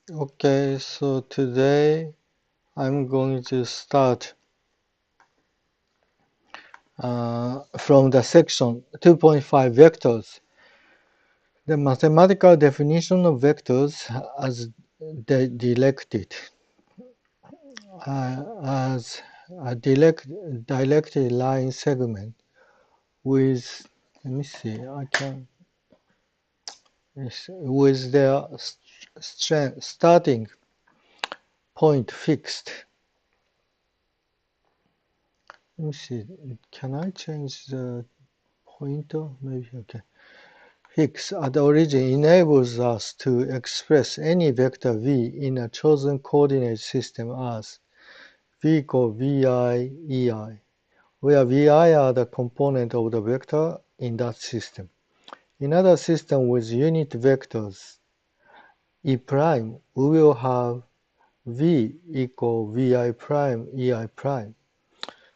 Okay, so today I'm going to start from the section 2.5 vectors. The mathematical definition of vectors as directed as a directed line segment with, let me see, I can, with their starting point fixed. Let me see, can I change the pointer? Maybe, okay. Fix at the origin enables us to express any vector v in a chosen coordinate system as v equals vi, ei, where vi are the component of the vector in that system. In other system with unit vectors e prime, we will have v equals vi prime, ei prime.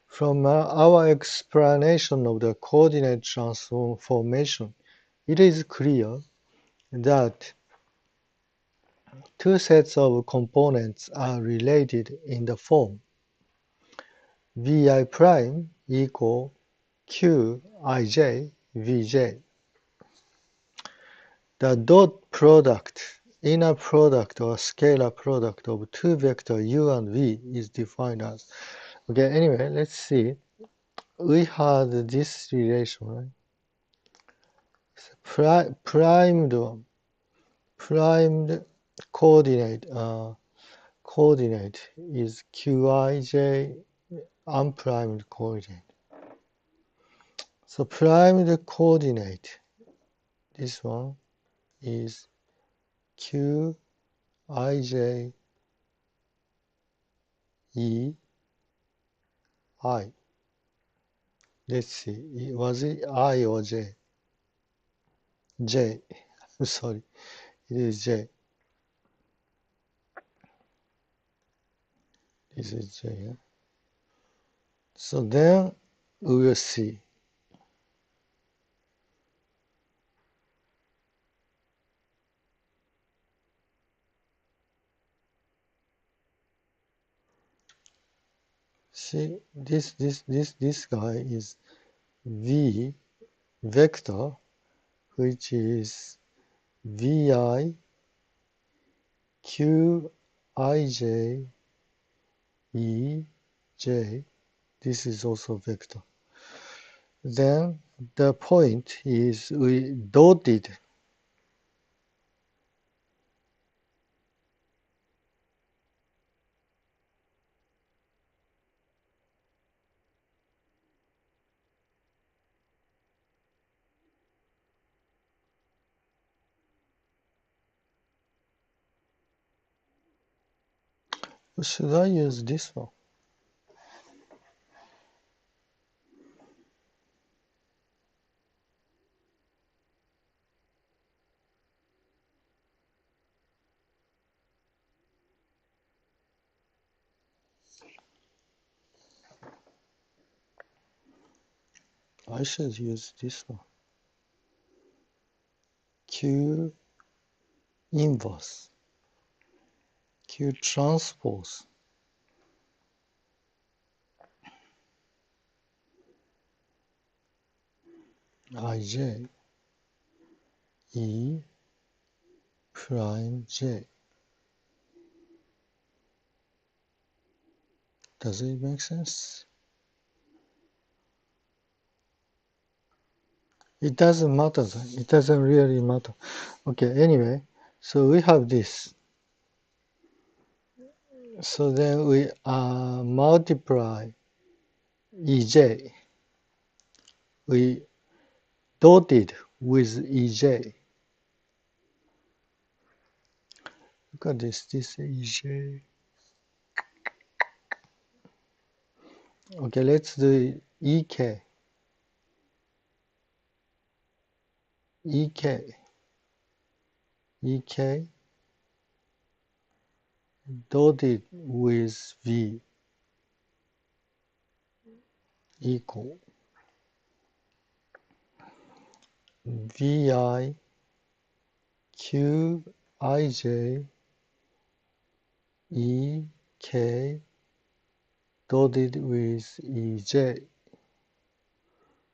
From our explanation of the coordinate transformation, it is clear that two sets of components are related in the form vi prime equal qij vj. The dot product, inner product or scalar product of two vectors u and v is defined as. Okay, anyway, let's see. We had this relation, right? Primed coordinate is qij unprimed coordinate. So primed coordinate, this one is qij e I. Let's see, was it I or j? J. I'm sorry, it is j. This is j. Yeah? So then we will see. See, this guy is v vector, which is vi qij e j. This is also vector. Then the point is we dotted should I use this one? I should use this one. Q inverse, Q transpose. Ij E prime J. Does it make sense? It doesn't matter. It doesn't really matter. Okay, anyway, so we have this. So then we multiply EJ. We dotted with EJ. Look at this EJ. Okay, let's do EK. EK dotted with V equal VI QIJ E, K dotted with EJ.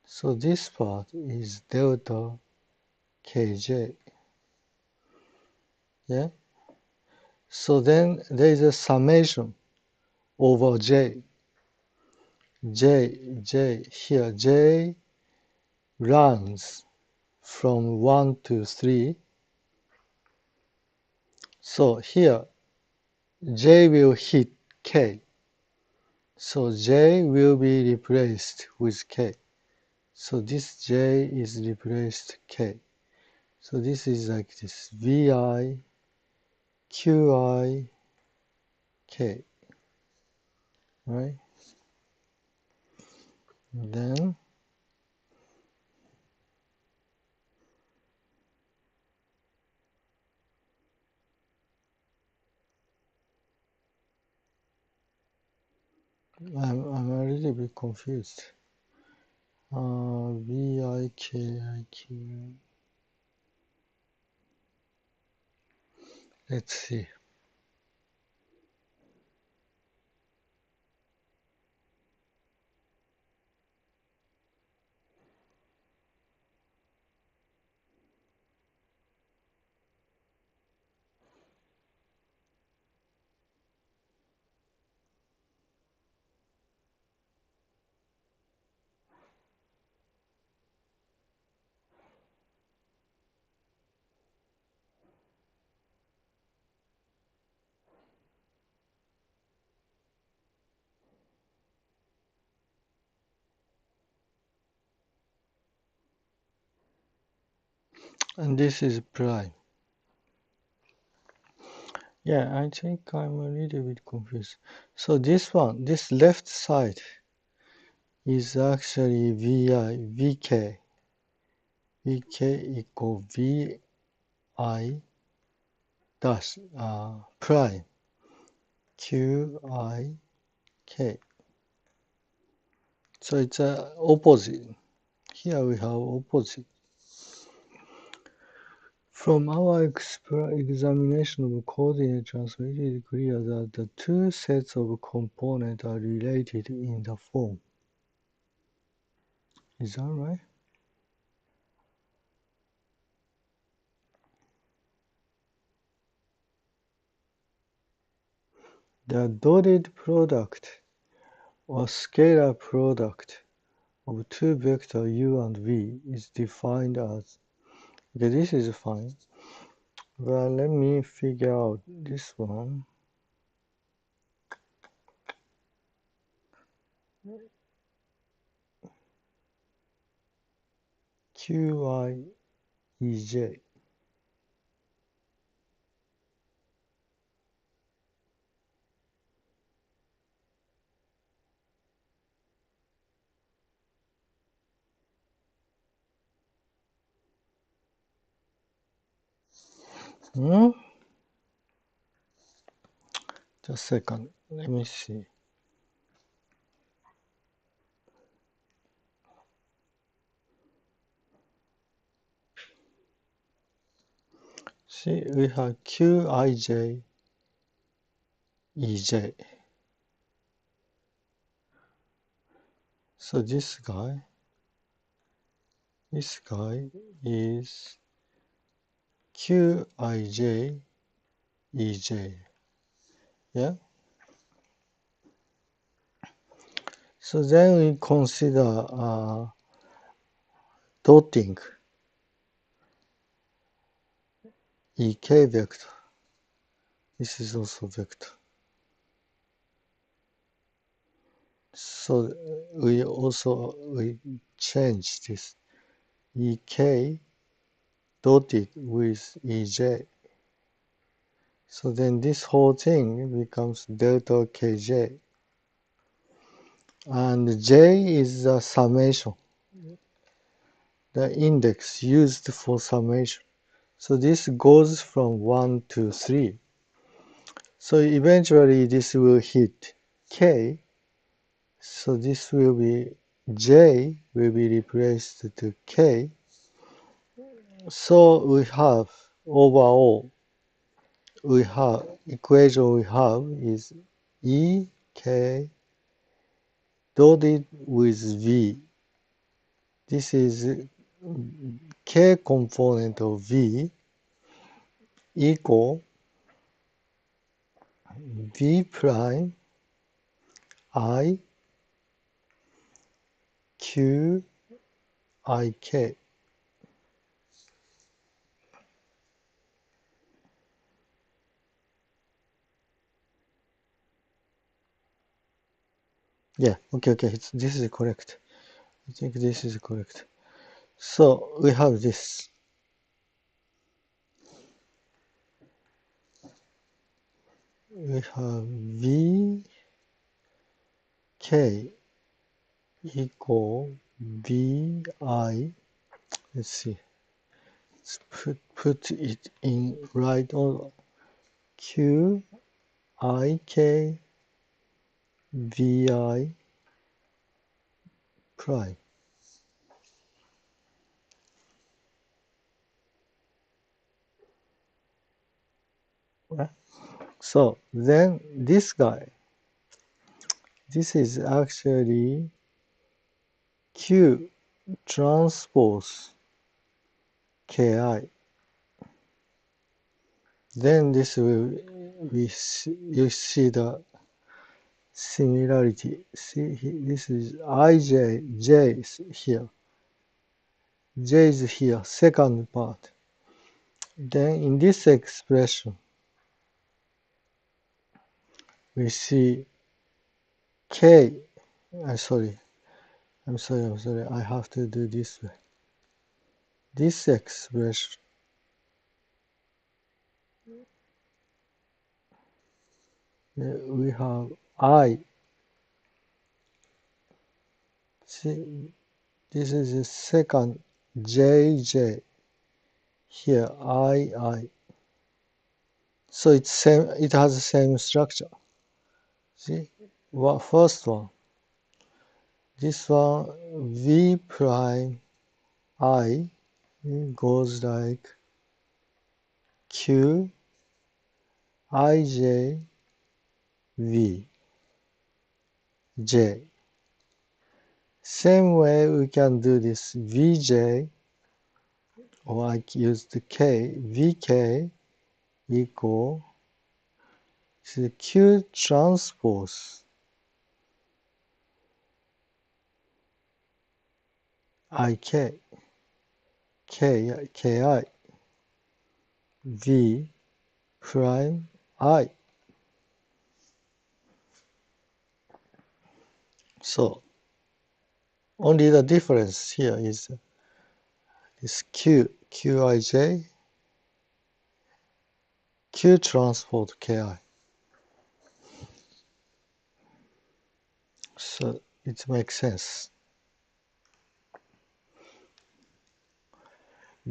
So this part is delta KJ. Yeah? So then there is a summation over J. J, here, J runs from 1 to 3. So here, J will hit K. So J will be replaced with K. So this J is replaced K. So this is like this, VI, QI, K, right? And then I'm a little bit confused. VI, KI, QI. Let's see. And this is prime. Yeah, I think I'm a little bit confused. So this one, this left side is actually VK equal VI dash prime QIK. So it's a opposite. Here we have opposite. From our examination of coordinate transfer, it is clear that the two sets of components are related in the form. Is that right? The dotted product or scalar product of two vectors u and v is defined as, okay, this is fine. Well, let me figure out this one. QIEJ. Just a second. Let me see. See, we have QIJ, EJ. So this guy is QIJ, EJ. Yeah? So then we consider dotting EK vector. This is also vector. So we change this EK dotted with EJ. So then this whole thing becomes delta KJ. And J is the summation, the index used for summation. So this goes from 1 to 3. So eventually this will hit K. So this will be, J will be replaced to K. So we have overall we have equation we have is E K dotted with V. This is K component of V equal V prime I Q I K. Yeah, okay, this is correct. I think this is correct. So we have this. We have V K equal V I. Let's see. Let's put it in right order. Q I K V I prime. So then this guy, this is actually Q transpose Ki. Then this will you see the similarity. See, this is Ij, J is here. J is here, second part. Then in this expression, we see K. I'm sorry. I have to do this way. This expression, we have I. See, this is the second JJ. Here, I. So it's same. It has the same structure. See, what first one? This one V prime I goes like Q Ij V J. Same way we can do this Vj, or I use the K, Vk equal to Q transpose Ik, Ki, V prime I. So only the difference here is this Qij, Q transpose Ki. So it makes sense.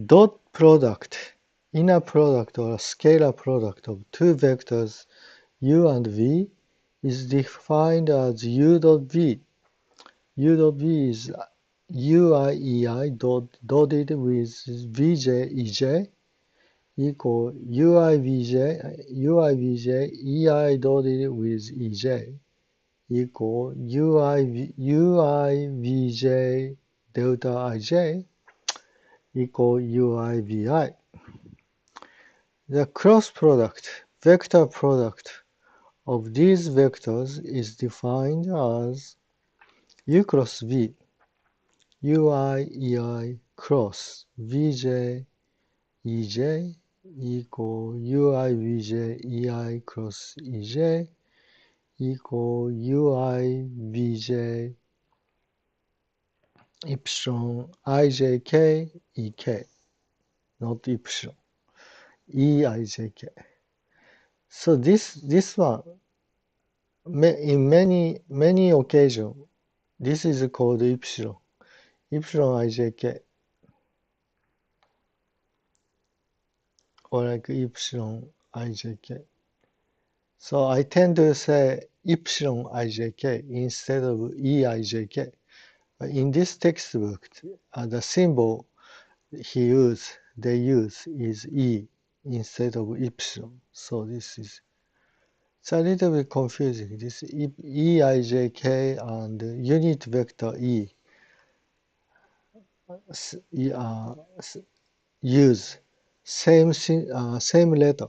Dot product, inner product or scalar product of two vectors u and v is defined as u dot v. U dot v is uiei dotted with vj ej equal uivj ei dotted with ej equal uivj delta ij equal uivi. The cross product, vector product of these vectors is defined as u cross v, uiei cross vj ej equal uivj ei cross ej equal uivj epsilon ijk ek, not epsilon, eijk. So this one, in many occasions, this is called epsilon ijk, or like epsilon ijk. So I tend to say epsilon ijk instead of eijk. But in this textbook, the symbol they use is e instead of epsilon. So this is, it's a little bit confusing. This Eijk and unit vector E use same letter.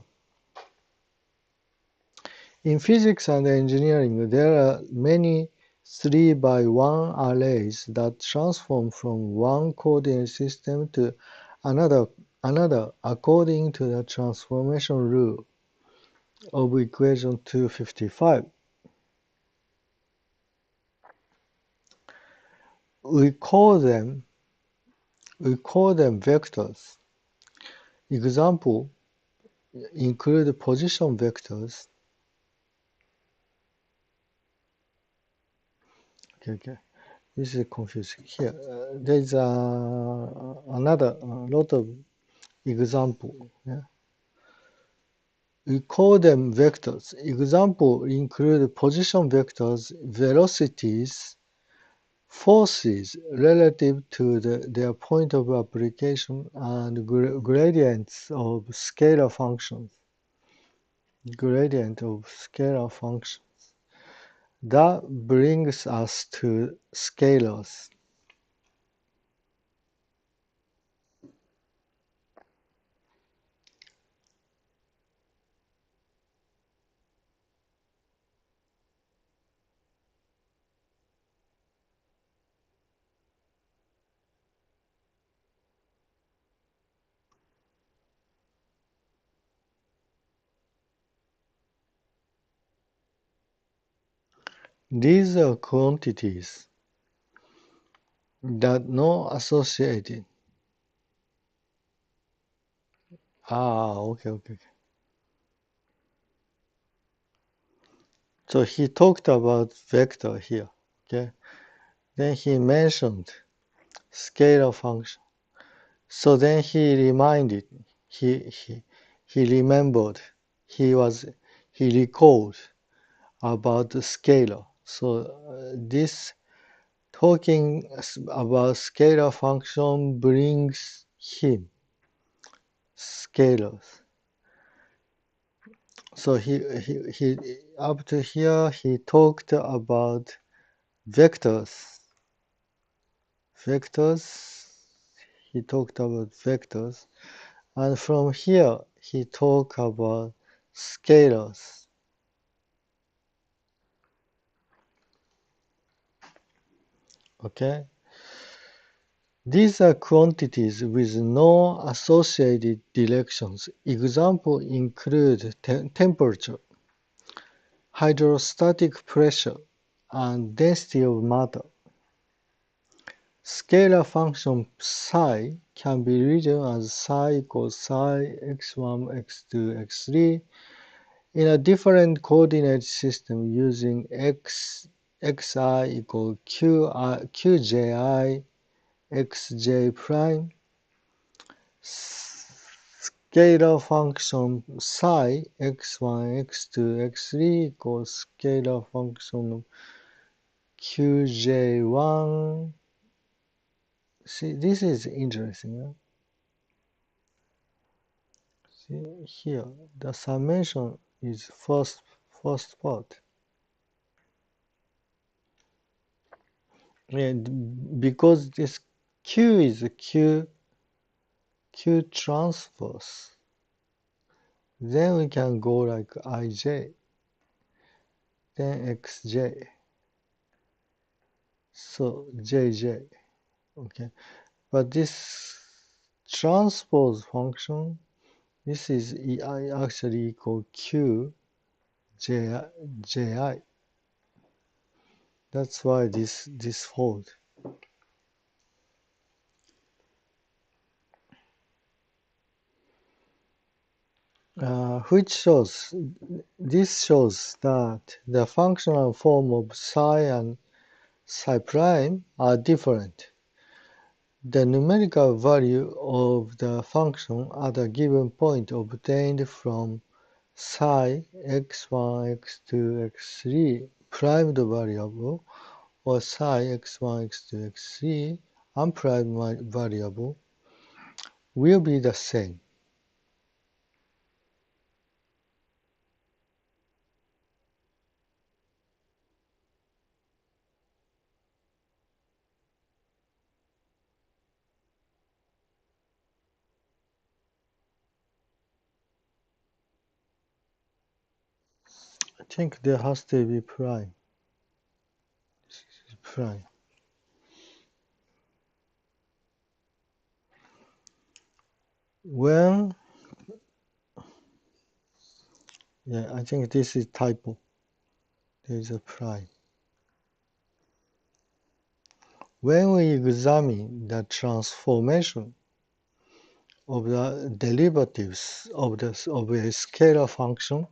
In physics and engineering, there are many 3 by 1 arrays that transform from one coordinate system to another according to the transformation rule of equation 255. We call them vectors. Example include position vectors. Okay. This is confusing. Here, there's another lot of example. Yeah? We call them vectors. Example include position vectors, velocities, forces relative to their point of application, and gradients of scalar functions. Gradient of scalar functions. That brings us to scalars. These are quantities that no associated. Okay. So he talked about vector here. Okay. Then he mentioned scalar function. So then he reminded, he remembered, he recalled about the scalar. So this talking about scalar function brings him scalars. So he up to here he talked about vectors. He talked about vectors, and from here he talked about scalars. Okay. These are quantities with no associated directions. Examples include temperature, hydrostatic pressure, and density of matter. Scalar function psi can be written as psi equals psi x1, x2, x3 in a different coordinate system using xi equals qji xj prime. Scalar function psi x1, x2, x3 equals scalar function qj1. See, this is interesting. Huh? See here, the summation is first part. And because this q is q transpose, then we can go like ij, then xj, so jj. Okay, but this transpose function, this is actually equal q ji. That's why this hold. Which shows this shows that the functional form of psi and psi prime are different. The numerical value of the function at a given point obtained from psi x1, x2, x3 primed variable or psi x1, x2, x3 unprimed variable will be the same. think there has to be prime. This is prime. When, yeah, I think this is typo. There is a prime. When we examine the transformation of the derivatives of a scalar function,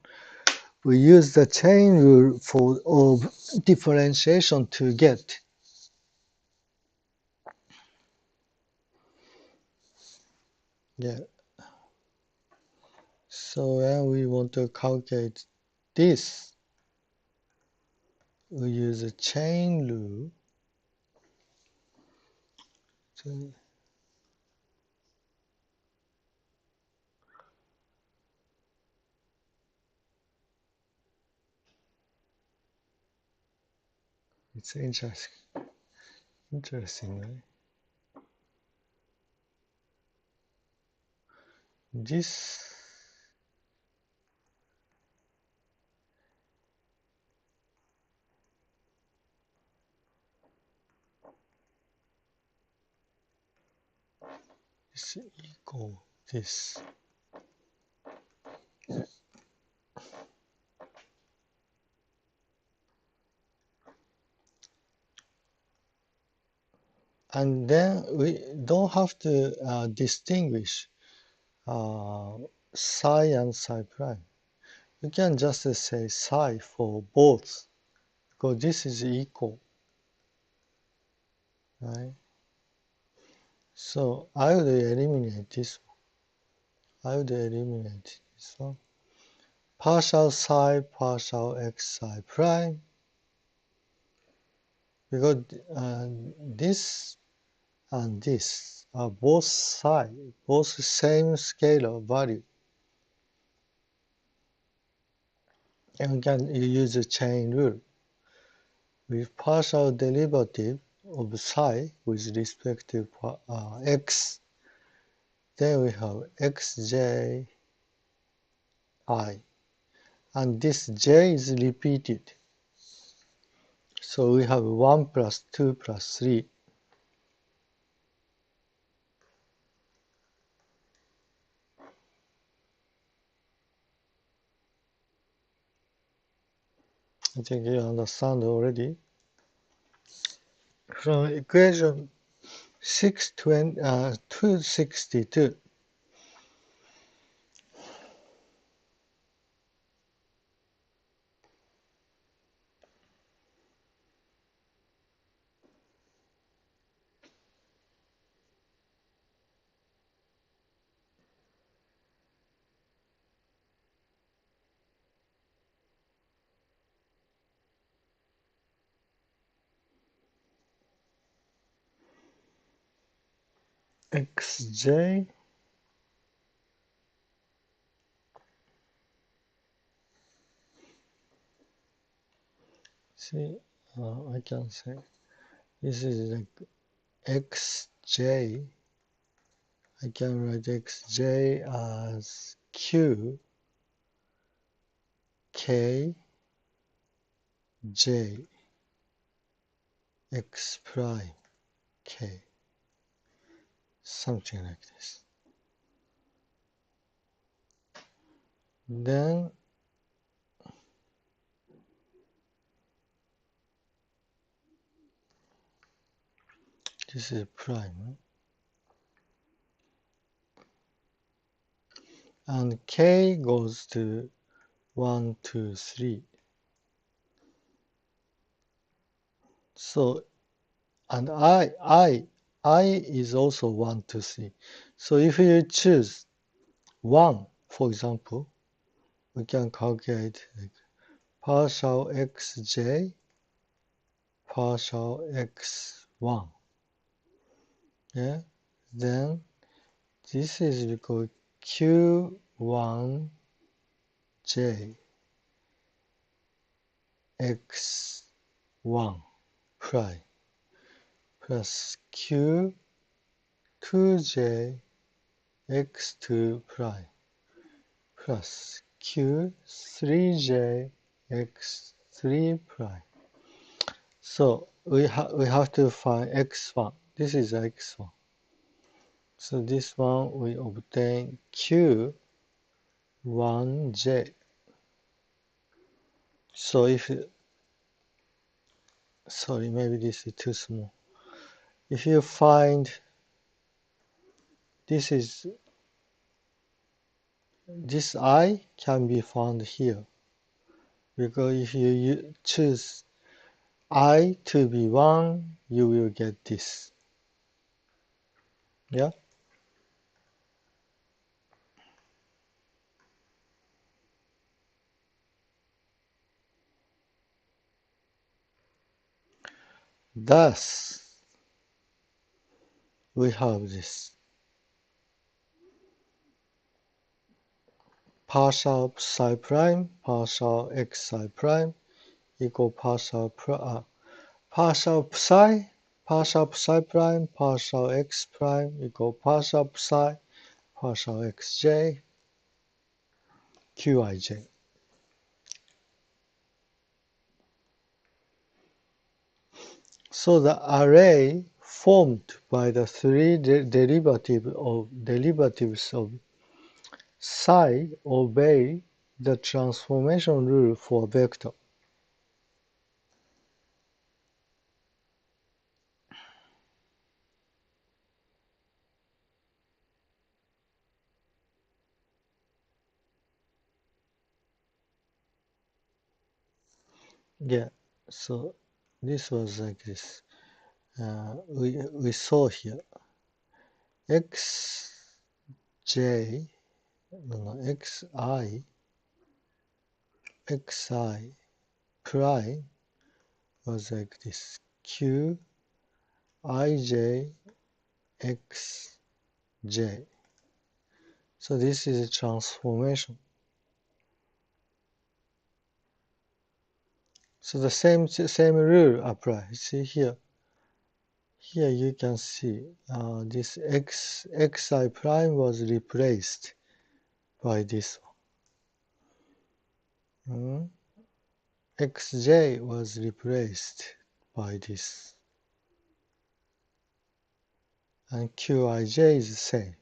we use the chain rule of differentiation to get. Yeah. So when we want to calculate this, we use a chain rule. It's interesting, right? This is equal this. And then we don't have to distinguish psi and psi prime. We can just say psi for both, because this is equal, right? So I would eliminate this one. I would eliminate this one. Partial psi, partial x psi prime, because this and this are both psi, both same scalar value. And we can use the chain rule. With partial derivative of psi with respect to x, then we have xj I, and this j is repeated. So we have 1 plus 2 plus 3. I think you understand already. From equation 262, xj see, I can say this is like xj. I can write xj as q k j x prime k, something like this. Then this is prime, and k goes to 1, 2, 3. So, and I is also 1, 2, 3. So if you choose 1, for example, we can calculate like partial xj, partial x1. Yeah, then this is equal q1j x1 prime plus q2j x2 prime plus q3j x3 prime. So we have to find x1. This is x1. So this one we obtain q1j. So if, sorry, maybe this is too small. If you find, this I can be found here. Because if you choose I to be 1, you will get this. Yeah? Thus, we have this. Partial psi prime, partial x psi prime equal partial psi, partial psi prime, partial x prime equal partial psi, partial xj, qij. So the array formed by the three derivatives of psi obey the transformation rule for vector. Yeah, so this was like this. We saw here xj, xi prime was like this, qij xj. So this is a transformation. So the same rule applies. See here. Here you can see this xi prime was replaced by this one. Xj was replaced by this. And Qij is the same.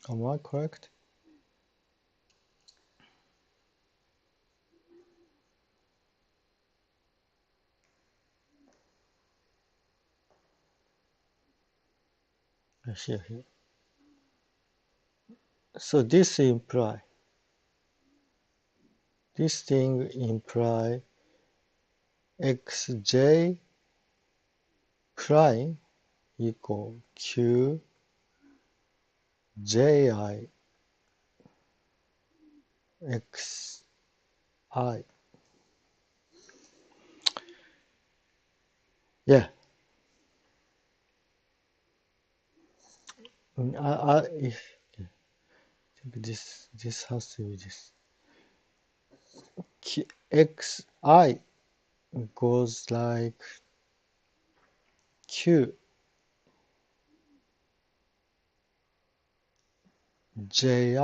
Am I correct? Here. So this thing imply xj prime equal qji xi. Yeah. If this has to be this. Xi goes like q ji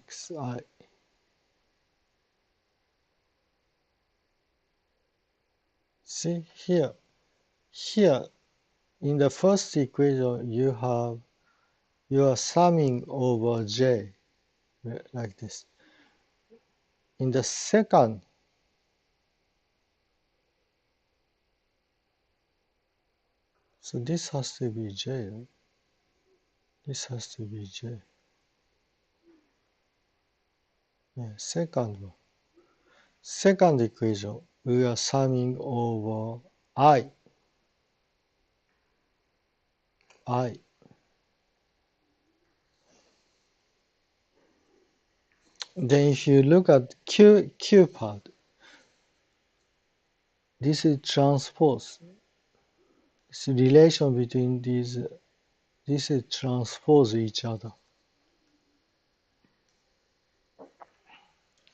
xi. See here in the first equation you are summing over j like this. In the second, so this has to be j, right? This has to be j. Yeah, second equation, we are summing over I. Then if you look at Q part, this is transpose. It's a relation between these. This is transpose each other.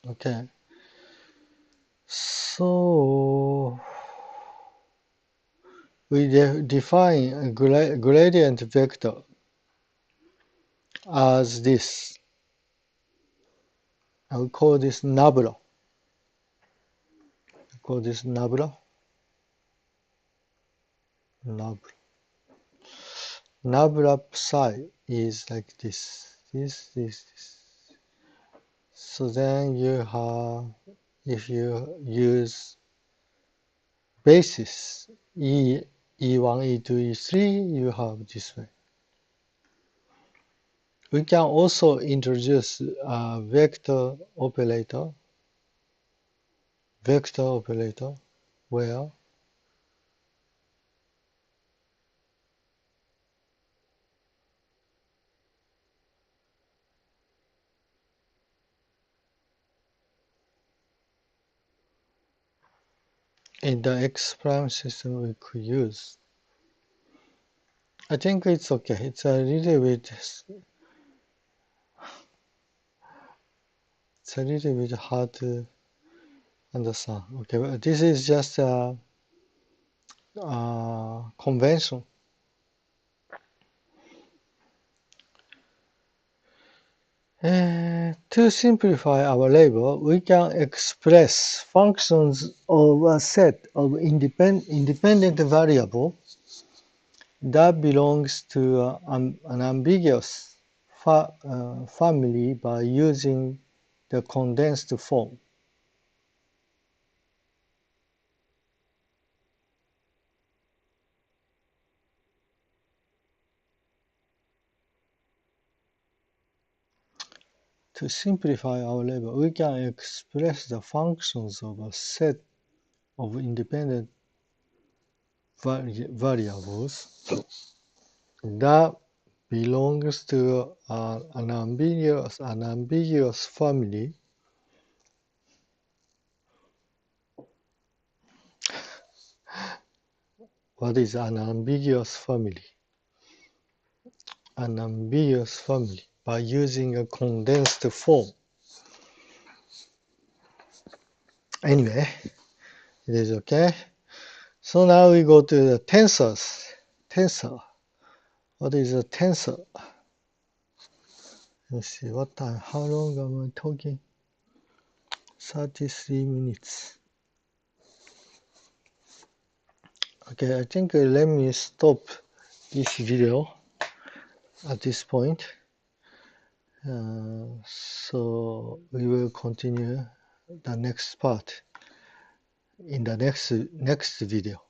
Okay. So we define a gradient vector as this. I will call this nabla. Call this nabla. Nabla. Nabla psi is like this. This. So then you have, if you use basis E1, E2, E3, you have this way. We can also introduce a vector operator where in the X prime system we could use. I think it's okay. It's a little bit hard to understand. Okay, but this is just a convention. To simplify our label, we can express functions of a set of independent variables that belongs to an ambiguous family by using the condensed form. To simplify our label, we can express the functions of a set of independent variables that belongs to an ambiguous family. What is an ambiguous family? An ambiguous family by using a condensed form. Anyway, it is okay. So now we go to the tensors. Tensor. What is a tensor? Let's see, what time? How long am I talking? 33 minutes. Okay, I think let me stop this video at this point. So we will continue the next part in the next video.